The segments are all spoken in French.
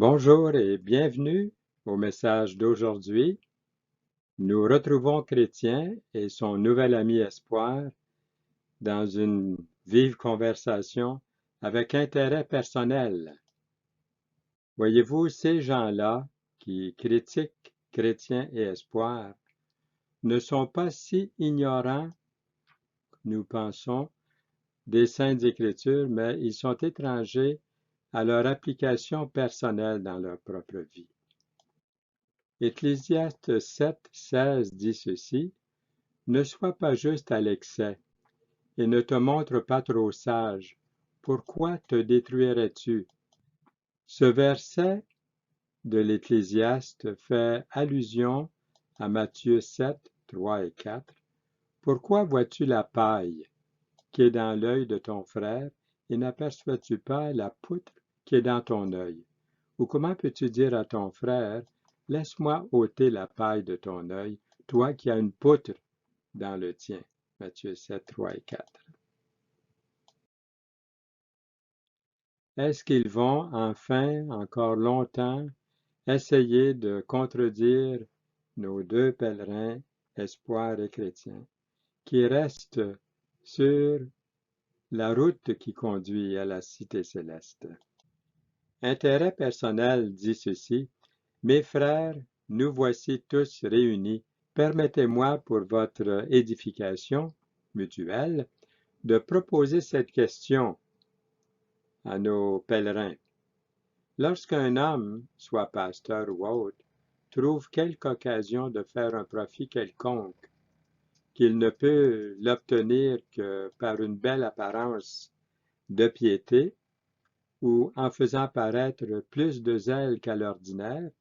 Bonjour et bienvenue au message d'aujourd'hui. Nous retrouvons Chrétien et son nouvel ami Espoir dans une vive conversation avec intérêt personnel. Voyez-vous, ces gens-là qui critiquent Chrétien et Espoir ne sont pas si ignorants, nous pensons, des Saintes Écritures, mais ils sont étrangers à leur application personnelle dans leur propre vie. Ecclésiaste 7,16 dit ceci: Ne sois pas juste à l'excès, et ne te montre pas trop sage. Pourquoi te détruirais-tu? Ce verset de l'Ecclésiaste fait allusion à Matthieu 7, 3 et 4. Pourquoi vois-tu la paille qui est dans l'œil de ton frère et n'aperçois-tu pas la poutre qui est dans ton œil? Ou comment peux-tu dire à ton frère: Laisse-moi ôter la paille de ton œil, toi qui as une poutre dans le tien? Matthieu 7, 3 et 4. Est-ce qu'ils vont enfin, encore longtemps, essayer de contredire nos deux pèlerins, Espoir et Chrétien, qui restent sur la route qui conduit à la cité céleste? Intérêt personnel dit ceci: Mes frères, nous voici tous réunis. Permettez-moi, pour votre édification mutuelle, de proposer cette question à nos pèlerins. Lorsqu'un homme, soit pasteur ou autre, trouve quelque occasion de faire un profit quelconque, qu'il ne peut l'obtenir que par une belle apparence de piété ou en faisant paraître plus de zèle qu'à l'ordinaire,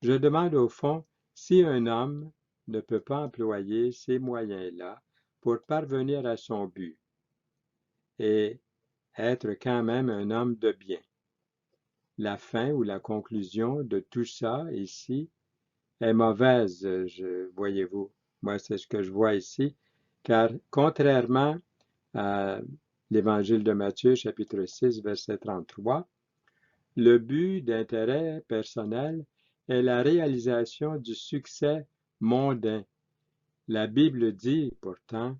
je demande au fond si un homme ne peut pas employer ces moyens-là pour parvenir à son but et être quand même un homme de bien. La fin ou la conclusion de tout ça ici est mauvaise, voyez-vous. Moi, c'est ce que je vois ici, car contrairement à l'Évangile de Matthieu, chapitre 6, verset 33, le but d'intérêt personnel est la réalisation du succès mondain. La Bible dit pourtant: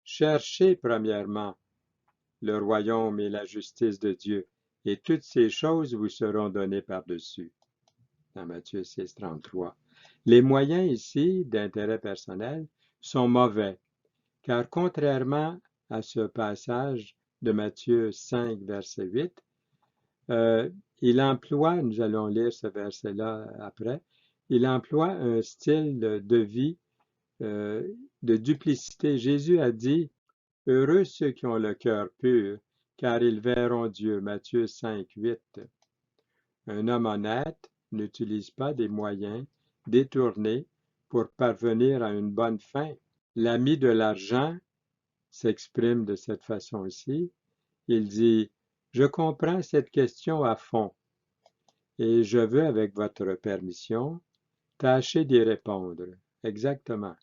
Cherchez premièrement le royaume et la justice de Dieu, et toutes ces choses vous seront données par-dessus. Dans Matthieu 6, 33. Les moyens ici d'intérêt personnel sont mauvais, car contrairement à ce passage de Matthieu 5, verset 8, il emploie, nous allons lire ce verset-là après, il emploie un style de vie de duplicité. Jésus a dit: Heureux ceux qui ont le cœur pur, car ils verront Dieu. Matthieu 5, 8. Un homme honnête n'utilise pas des moyens détournés pour parvenir à une bonne fin. L'ami de l'argent s'exprime de cette façon-ci. Il dit: Je comprends cette question à fond et je veux, avec votre permission, tâcher d'y répondre. Exactement.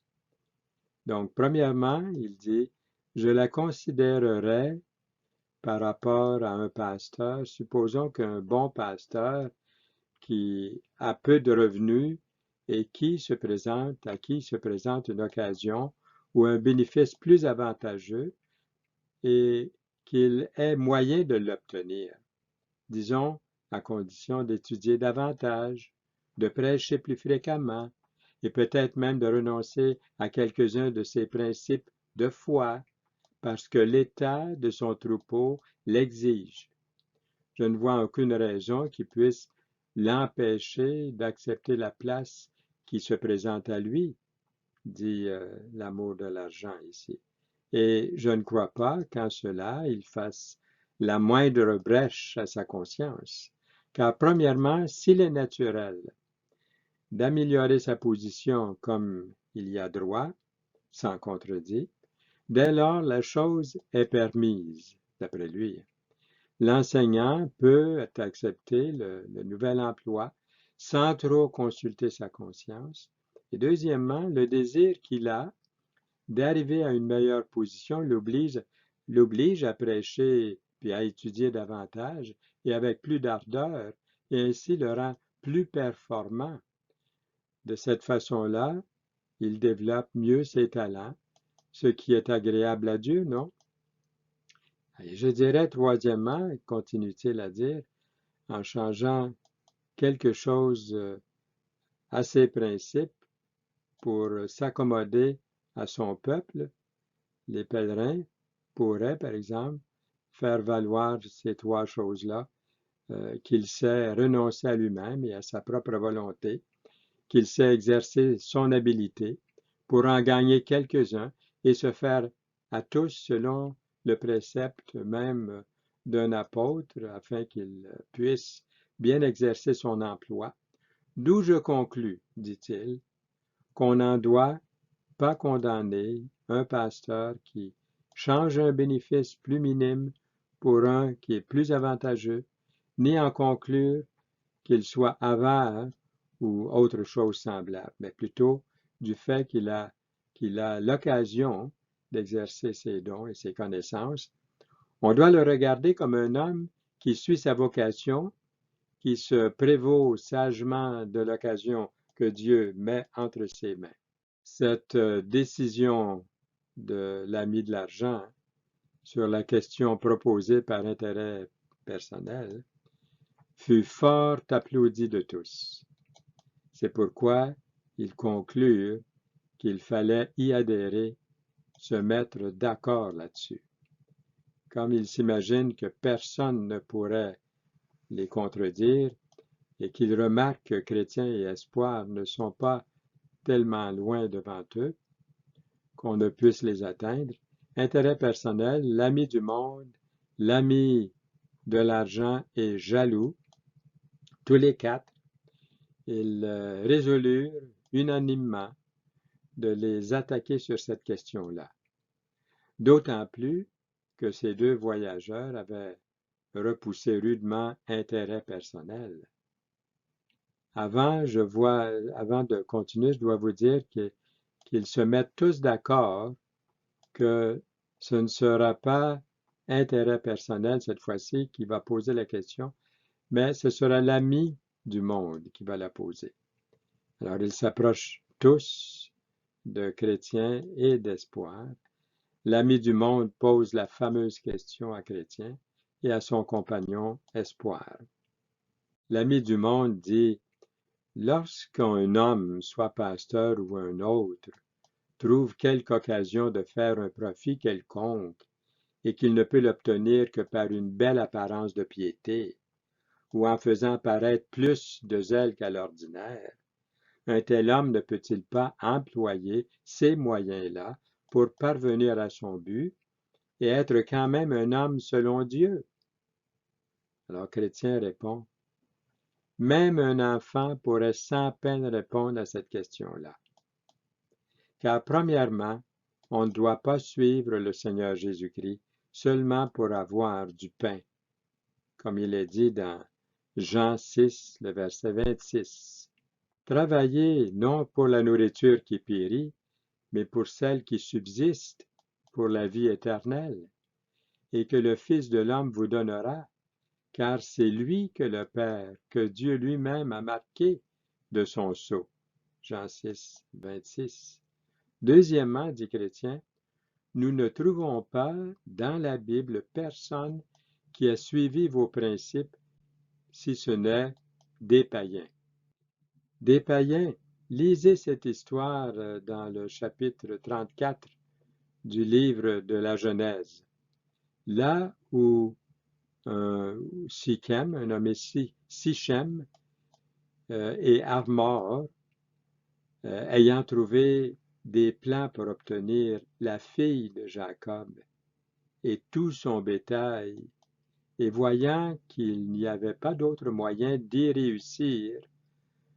Donc, premièrement, il dit: Je la considérerais par rapport à un pasteur. Supposons qu'un bon pasteur qui a peu de revenus et à qui se présente une occasion ou un bénéfice plus avantageux et qu'il ait moyen de l'obtenir, disons, à condition d'étudier davantage, de prêcher plus fréquemment et peut-être même de renoncer à quelques-uns de ses principes de foi parce que l'état de son troupeau l'exige. Je ne vois aucune raison qui puisse l'empêcher d'accepter la place qui se présente à lui, dit l'amour de l'argent ici. Et je ne crois pas qu'en cela, il fasse la moindre brèche à sa conscience, car premièrement, s'il est naturel d'améliorer sa position comme il y a droit, sans contredit, dès lors la chose est permise, d'après lui. L'enseignant peut accepter le nouvel emploi sans trop consulter sa conscience. Et deuxièmement, le désir qu'il a d'arriver à une meilleure position l'oblige à prêcher puis à étudier davantage et avec plus d'ardeur et ainsi le rend plus performant. De cette façon-là, il développe mieux ses talents, ce qui est agréable à Dieu, non? Et je dirais troisièmement, continue-t-il à dire, en changeant quelque chose à ses principes pour s'accommoder à son peuple, les pèlerins pourraient, par exemple, faire valoir ces trois choses-là, qu'il sait renoncer à lui-même et à sa propre volonté, qu'il sait exercer son habileté pour en gagner quelques-uns et se faire à tous selon le précepte même d'un apôtre afin qu'il puisse bien exercer son emploi. D'où je conclus, dit-il, qu'on n'en doit pas condamner un pasteur qui change un bénéfice plus minime pour un qui est plus avantageux, ni en conclure qu'il soit avare ou autre chose semblable, mais plutôt du fait qu'il a l'occasion d'exercer ses dons et ses connaissances. On doit le regarder comme un homme qui suit sa vocation, qui se prévaut sagement de l'occasion que Dieu met entre ses mains. Cette décision de l'ami de l'argent sur la question proposée par intérêt personnel fut fort applaudie de tous. C'est pourquoi ils conclurent qu'il fallait y adhérer, se mettre d'accord là-dessus. Comme ils s'imaginent que personne ne pourrait les contredire et qu'ils remarquent que Chrétien et Espoir ne sont pas tellement loin devant eux qu'on ne puisse les atteindre, intérêt personnel, l'ami du monde, l'ami de l'argent et jaloux, tous les quatre, ils résolurent unanimement de les attaquer sur cette question-là. D'autant plus que ces deux voyageurs avaient repoussé rudement intérêt personnel. Avant de continuer, je dois vous dire qu'ils se mettent tous d'accord que ce ne sera pas intérêt personnel cette fois-ci qui va poser la question, mais ce sera l'ami du monde qui va la poser. Alors, ils s'approchent tous de Chrétien et d'Espoir. L'ami du monde pose la fameuse question à Chrétien et à son compagnon Espoir. L'ami du monde dit, lorsqu'un homme, soit pasteur ou un autre, trouve quelque occasion de faire un profit quelconque et qu'il ne peut l'obtenir que par une belle apparence de piété ou en faisant paraître plus de zèle qu'à l'ordinaire, un tel homme ne peut-il pas employer ces moyens-là pour parvenir à son but et être quand même un homme selon Dieu? Alors Chrétien répond, même un enfant pourrait sans peine répondre à cette question-là. Car premièrement, on ne doit pas suivre le Seigneur Jésus-Christ seulement pour avoir du pain, comme il est dit dans Jean 6, le verset 26. Travaillez non pour la nourriture qui périt, mais pour celle qui subsiste pour la vie éternelle, et que le Fils de l'homme vous donnera, car c'est lui que le Père, que Dieu lui-même a marqué de son sceau. Jean 6, 26. Deuxièmement, dit Chrétien, nous ne trouvons pas dans la Bible personne qui a suivi vos principes, si ce n'est des païens. Des païens, lisez cette histoire dans le chapitre 34 du livre de la Genèse, là où Sichem, un nommé Sichem, et Hamor, ayant trouvé des plans pour obtenir la fille de Jacob et tout son bétail, et voyant qu'il n'y avait pas d'autre moyen d'y réussir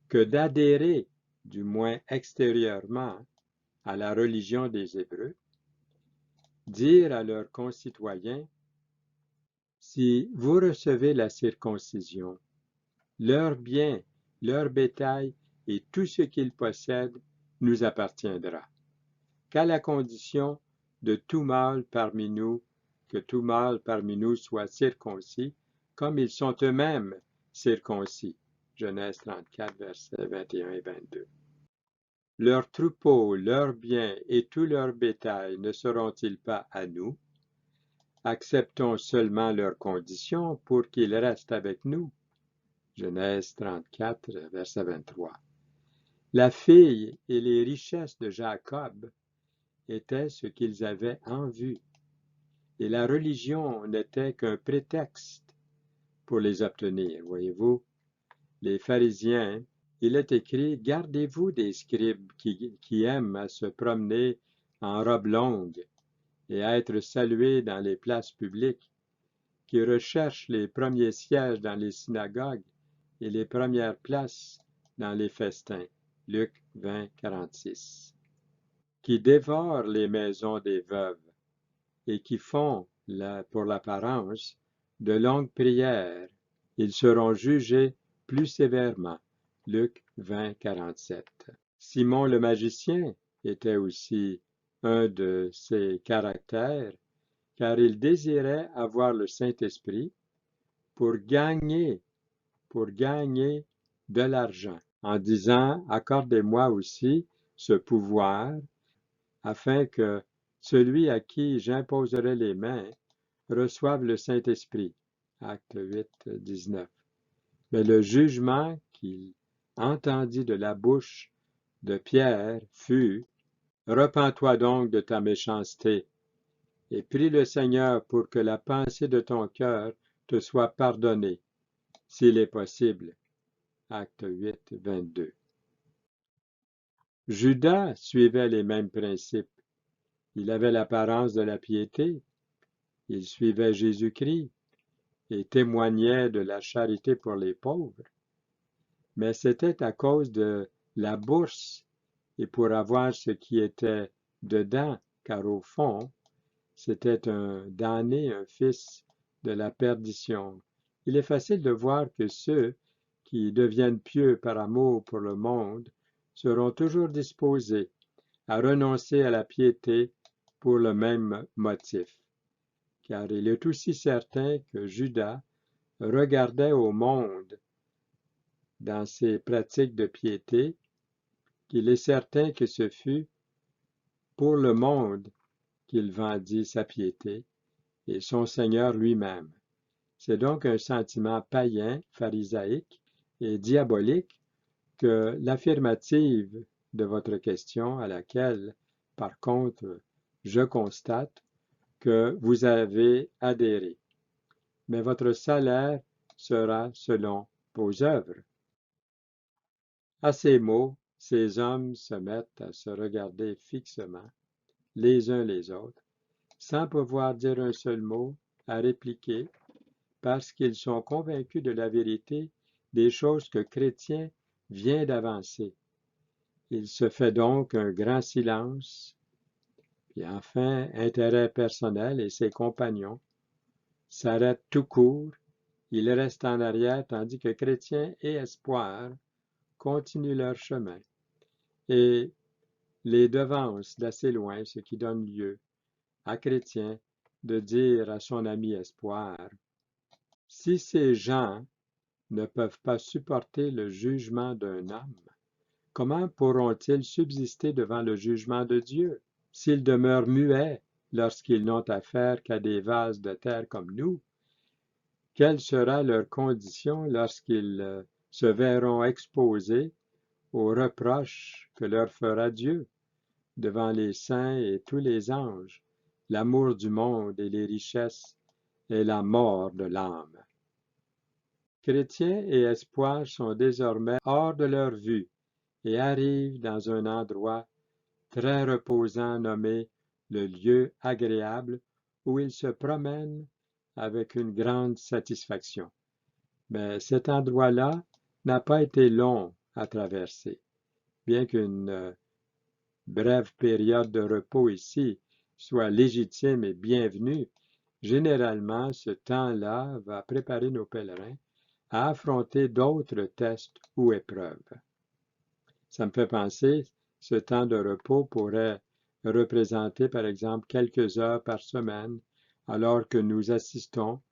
que d'adhérer, du moins extérieurement, à la religion des Hébreux, dire à leurs concitoyens, si vous recevez la circoncision, leurs biens, leur bétail et tout ce qu'ils possèdent nous appartiendra, qu'à la condition de tout mâle parmi nous, que tout mâle parmi nous soit circoncis, comme ils sont eux-mêmes circoncis. Genèse 34, versets 21 et 22. Leurs troupeaux, leurs biens et tout leur bétail ne seront-ils pas à nous? Acceptons seulement leurs conditions pour qu'ils restent avec nous. Genèse 34, verset 23. La fille et les richesses de Jacob étaient ce qu'ils avaient en vue, et la religion n'était qu'un prétexte pour les obtenir. Voyez-vous, les pharisiens, il est écrit, gardez-vous des scribes qui aiment à se promener en robe longue et à être salués dans les places publiques, qui recherchent les premiers sièges dans les synagogues et les premières places dans les festins. Luc 20, 46. Qui dévorent les maisons des veuves et qui font, pour l'apparence, de longues prières. Ils seront jugés plus sévèrement. Luc 20, 47. Simon le magicien était aussi un de ces caractères, car il désirait avoir le Saint-Esprit pour gagner de l'argent, en disant, accordez-moi aussi ce pouvoir, afin que celui à qui j'imposerai les mains reçoive le Saint-Esprit. Acte 8, 19. Mais le jugement qu'il entendit de la bouche de Pierre fut, repens-toi donc de ta méchanceté, et prie le Seigneur pour que la pensée de ton cœur te soit pardonnée, s'il est possible. Acte 8, 22. Judas suivait les mêmes principes. Il avait l'apparence de la piété, il suivait Jésus-Christ et témoignait de la charité pour les pauvres. Mais c'était à cause de la bourse et pour avoir ce qui était dedans, car au fond, c'était un damné, un fils de la perdition. Il est facile de voir que ceux qui deviennent pieux par amour pour le monde seront toujours disposés à renoncer à la piété pour le même motif. Car il est aussi certain que Judas regardait au monde dans ses pratiques de piété, qu'il est certain que ce fut pour le monde qu'il vendit sa piété et son Seigneur lui-même. C'est donc un sentiment païen, pharisaïque et diabolique que l'affirmative de votre question, à laquelle, par contre, je constate que vous avez adhéré. Mais votre salaire sera selon vos œuvres. À ces mots, ces hommes se mettent à se regarder fixement, les uns les autres, sans pouvoir dire un seul mot, à répliquer, parce qu'ils sont convaincus de la vérité des choses que Chrétien vient d'avancer. Il se fait donc un grand silence, puis enfin, intérêt personnel et ses compagnons s'arrêtent tout court, ils restent en arrière tandis que Chrétien et Espoir continuent leur chemin et les devancent d'assez loin, ce qui donne lieu à Chrétien de dire à son ami Espoir, « Si ces gens ne peuvent pas supporter le jugement d'un homme, comment pourront-ils subsister devant le jugement de Dieu? S'ils demeurent muets lorsqu'ils n'ont affaire qu'à des vases de terre comme nous, quelle sera leur condition lorsqu'ils se verront exposés aux reproches que leur fera Dieu devant les saints et tous les anges, l'amour du monde et les richesses et la mort de l'âme? » Chrétien et Espoir sont désormais hors de leur vue et arrivent dans un endroit très reposant nommé le lieu agréable où ils se promènent avec une grande satisfaction. Mais cet endroit-là n'a pas été long à traverser. Bien qu'une brève période de repos ici soit légitime et bienvenue, généralement ce temps-là va préparer nos pèlerins à affronter d'autres tests ou épreuves. Ça me fait penser, ce temps de repos pourrait représenter par exemple quelques heures par semaine alors que nous assistons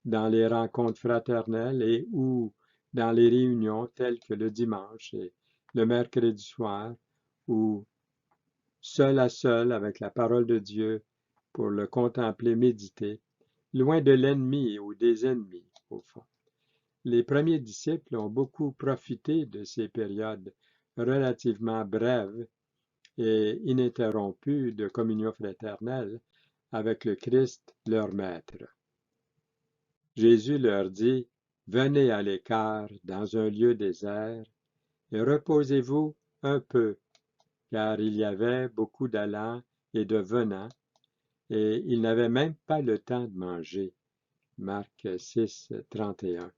dans les rencontres fraternelles et ou dans les réunions telles que le dimanche et le mercredi soir, ou seul à seul avec la parole de Dieu pour le contempler, méditer, loin de l'ennemi ou des ennemis, au fond. Les premiers disciples ont beaucoup profité de ces périodes relativement brèves et ininterrompues de communion fraternelle avec le Christ, leur Maître. Jésus leur dit, « Venez à l'écart dans un lieu désert et reposez-vous un peu, car il y avait beaucoup d'allants et de venants, et ils n'avaient même pas le temps de manger. » Marc 6, 31.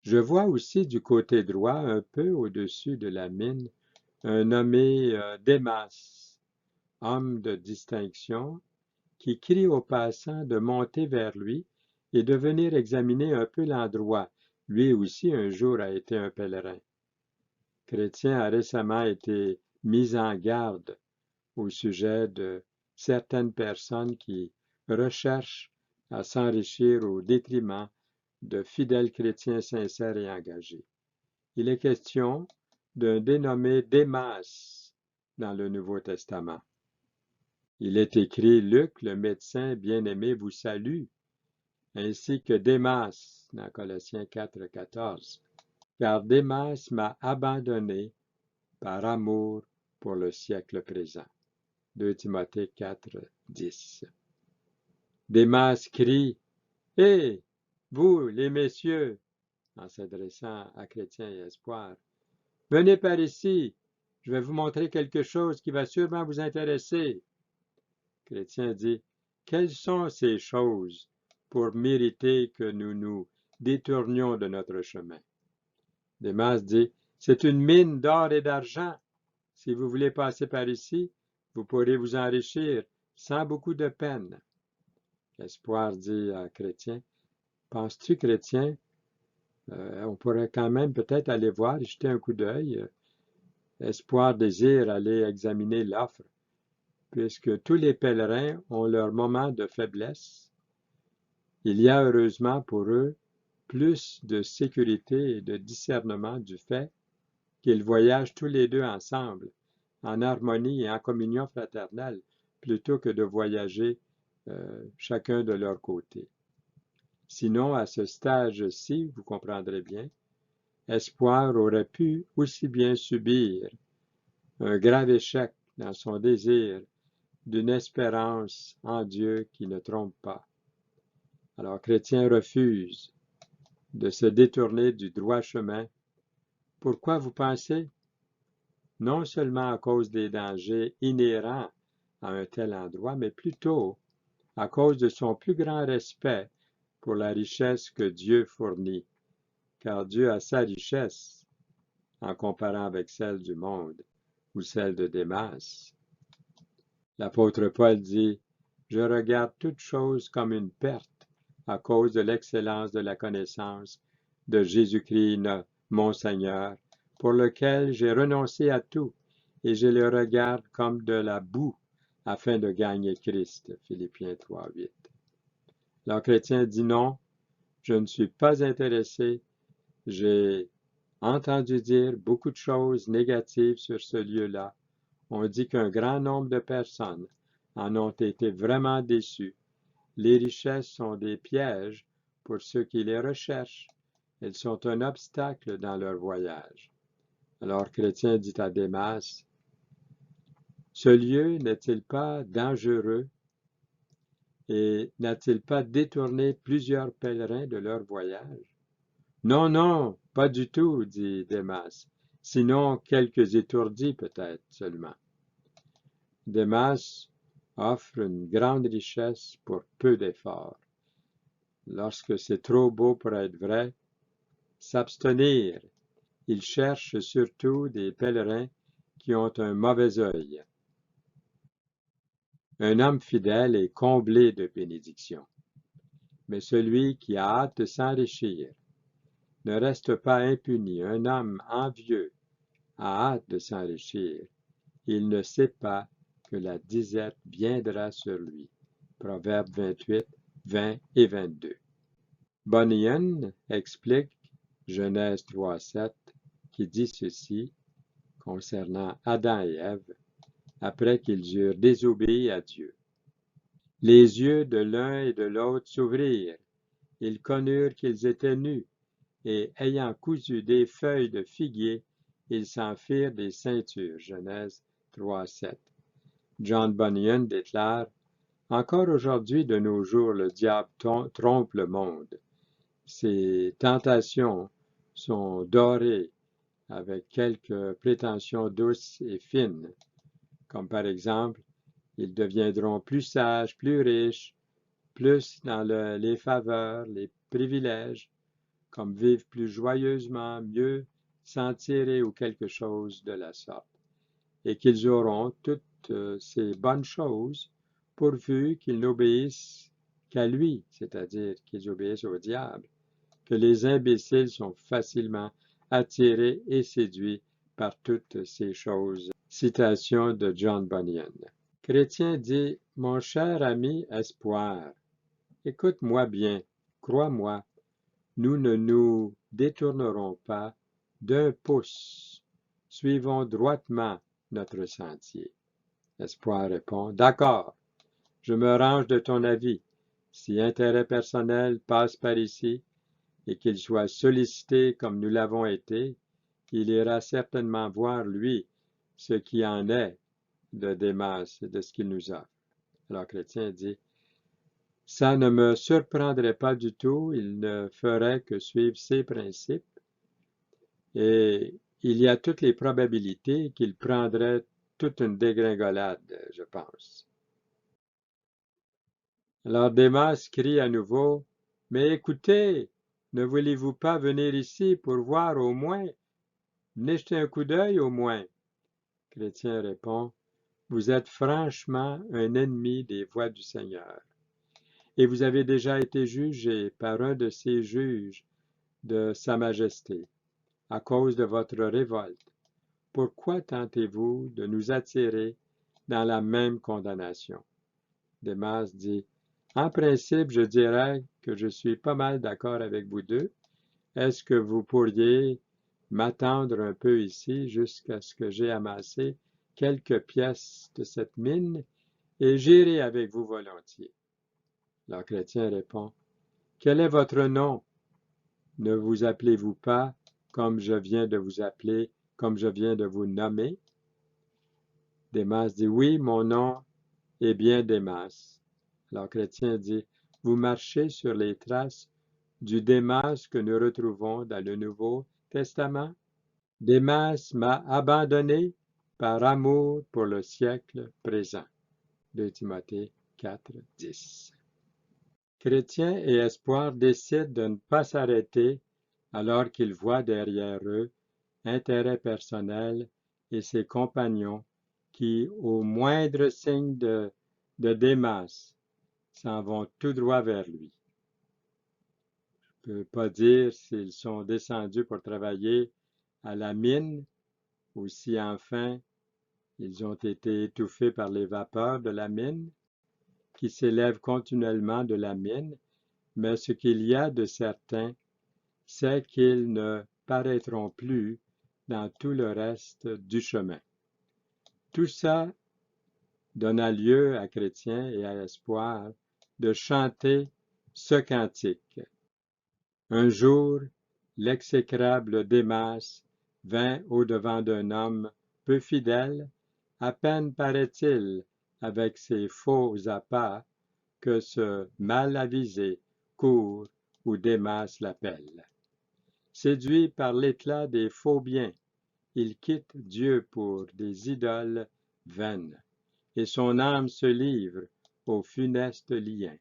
Je vois aussi du côté droit, un peu au-dessus de la mine, un nommé Démas, homme de distinction, qui crie aux passants de monter vers lui et de venir examiner un peu l'endroit. Lui aussi un jour a été un pèlerin. Chrétien a récemment été mis en garde au sujet de certaines personnes qui recherchent à s'enrichir au détriment de fidèles chrétiens sincères et engagés. Il est question d'un dénommé Démas dans le Nouveau Testament. Il est écrit, Luc, le médecin bien-aimé, vous salue, ainsi que Démas dans Colossiens 4, 14. Car Démas m'a abandonné par amour pour le siècle présent. 2 Timothée 4, 10. Démas crie, Hé, vous, les messieurs, en s'adressant à Chrétien et Espoir, venez par ici, je vais vous montrer quelque chose qui va sûrement vous intéresser. Chrétien dit, quelles sont ces choses pour mériter que nous nous détournions de notre chemin? Démas dit, c'est une mine d'or et d'argent. Si vous voulez passer par ici, vous pourrez vous enrichir sans beaucoup de peine. Espoir dit à Chrétien, penses-tu, Chrétien, on pourrait quand même peut-être aller voir et jeter un coup d'œil. Espoir désire aller examiner l'offre, puisque tous les pèlerins ont leur moment de faiblesse. Il y a heureusement pour eux plus de sécurité et de discernement du fait qu'ils voyagent tous les deux ensemble, en harmonie et en communion fraternelle, plutôt que de voyager chacun de leur côté. Sinon, à ce stage-ci, vous comprendrez bien, Espoir aurait pu aussi bien subir un grave échec dans son désir d'une espérance en Dieu qui ne trompe pas. Alors, Chrétien refuse de se détourner du droit chemin. Pourquoi vous pensez? Non seulement à cause des dangers inhérents à un tel endroit, mais plutôt à cause de son plus grand respect pour la richesse que Dieu fournit, car Dieu a sa richesse en comparant avec celle du monde ou celle de Démas. L'apôtre Paul dit, « Je regarde toute chose comme une perte à cause de l'excellence de la connaissance de Jésus-Christ, mon Seigneur, pour lequel j'ai renoncé à tout, et je le regarde comme de la boue afin de gagner Christ. » Philippiens 3, 8. Le chrétien dit non, je ne suis pas intéressé, j'ai entendu dire beaucoup de choses négatives sur ce lieu-là. On dit qu'un grand nombre de personnes en ont été vraiment déçues. Les richesses sont des pièges pour ceux qui les recherchent. Elles sont un obstacle dans leur voyage. Alors Chrétien dit à Démas, « Ce lieu n'est-il pas dangereux et n'a-t-il pas détourné plusieurs pèlerins de leur voyage? » « Non, non, pas du tout, dit Démas, sinon quelques étourdis peut-être seulement. » Démas offre une grande richesse pour peu d'efforts. Lorsque c'est trop beau pour être vrai, s'abstenir. Il cherche surtout des pèlerins qui ont un mauvais œil. Un homme fidèle est comblé de bénédictions, mais celui qui a hâte de s'enrichir ne reste pas impuni. Un homme envieux a hâte de s'enrichir. Il ne sait pas que la disette viendra sur lui. Proverbe 28, 20 et 22. Bunyan explique, Genèse 3:7, qui dit ceci concernant Adam et Ève, après qu'ils eurent désobéi à Dieu. Les yeux de l'un et de l'autre s'ouvrirent, ils connurent qu'ils étaient nus, et ayant cousu des feuilles de figuier, ils s'en firent des ceintures. Genèse 3:7. John Bunyan déclare: encore aujourd'hui de nos jours, le diable trompe le monde. Ses tentations sont dorées avec quelques prétentions douces et fines, comme par exemple, ils deviendront plus sages, plus riches, plus dans les faveurs, les privilèges, comme vivre plus joyeusement, mieux s'en tirer ou quelque chose de la sorte, et qu'ils auront toutes ces bonnes choses pourvu qu'ils n'obéissent qu'à lui, c'est-à-dire qu'ils obéissent au diable, que les imbéciles sont facilement attirés et séduits par toutes ces choses. Citation de John Bunyan. Chrétien dit: mon cher ami Espoir, écoute-moi bien, crois-moi, nous ne nous détournerons pas d'un pouce, suivons droitement notre sentier. Espoir répond: d'accord, je me range de ton avis. Si intérêt personnel passe par ici, et qu'il soit sollicité comme nous l'avons été, il ira certainement voir, lui, ce qui en est de Démas et de ce qu'il nous offre. Alors Chrétien dit: ça ne me surprendrait pas du tout, il ne ferait que suivre ses principes, et il y a toutes les probabilités qu'il prendrait toute une dégringolade, je pense. Alors Démas crie à nouveau: mais écoutez, ne voulez-vous pas venir ici pour voir au moins? Venez jeter un coup d'œil au moins. Chrétien répond: vous êtes franchement un ennemi des voies du Seigneur, et vous avez déjà été jugé par un de ces juges de Sa Majesté, à cause de votre révolte. Pourquoi tentez-vous de nous attirer dans la même condamnation? Démas dit: en principe, je dirais que je suis pas mal d'accord avec vous deux. Est-ce que vous pourriez m'attendre un peu ici jusqu'à ce que j'aie amassé quelques pièces de cette mine, et j'irai avec vous volontiers? Le chrétien répond: quel est votre nom? Ne vous appelez-vous pas comme je viens de vous appeler, comme je viens de vous nommer? Démas dit: oui, mon nom est bien Démas. Alors Chrétien dit: vous marchez sur les traces du Démas que nous retrouvons dans le Nouveau Testament? Démas m'a abandonné par amour pour le siècle présent. 2 Timothée 4:10. Chrétien et Espoir décident de ne pas s'arrêter alors qu'ils voient derrière eux intérêt personnel et ses compagnons qui, au moindre signe de Démas, s'en vont tout droit vers lui. Je ne peux pas dire s'ils sont descendus pour travailler à la mine ou si enfin ils ont été étouffés par les vapeurs de la mine qui s'élèvent continuellement de la mine, mais ce qu'il y a de certain, c'est qu'ils ne paraîtront plus dans tout le reste du chemin. Tout ça donna lieu à Chrétien et à Espoir de chanter ce cantique. Un jour, l'exécrable Démas vint au-devant d'un homme peu fidèle, à peine paraît-il, avec ses faux appas, que ce mal avisé court où Démas l'appelle. Séduit par l'éclat des faux biens, il quitte Dieu pour des idoles vaines, et son âme se livre au funeste lien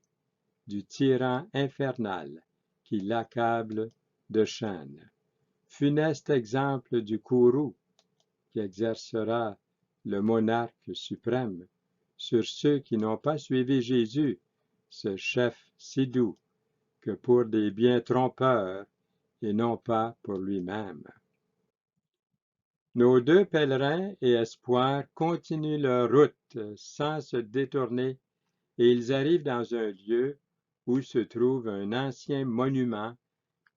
du tyran infernal qui l'accable de chaînes. Funeste exemple du courroux qui exercera le monarque suprême sur ceux qui n'ont pas suivi Jésus, ce chef si doux que pour des biens trompeurs et non pas pour lui-même. Nos deux pèlerins et espoirs continuent leur route sans se détourner, et ils arrivent dans un lieu où se trouve un ancien monument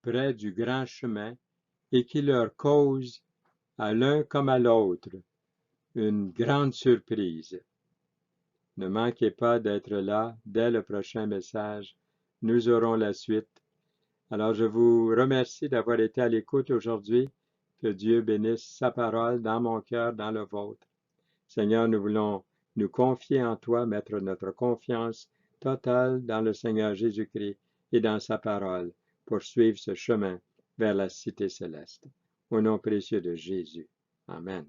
près du grand chemin et qui leur cause, à l'un comme à l'autre, une grande surprise. Ne manquez pas d'être là dès le prochain message. Nous aurons la suite. Alors, je vous remercie d'avoir été à l'écoute aujourd'hui. Que Dieu bénisse sa parole dans mon cœur, dans le vôtre. Seigneur, nous voulons nous confier en toi, mettre notre confiance totale dans le Seigneur Jésus-Christ et dans sa parole pour suivre ce chemin vers la cité céleste. Au nom précieux de Jésus. Amen.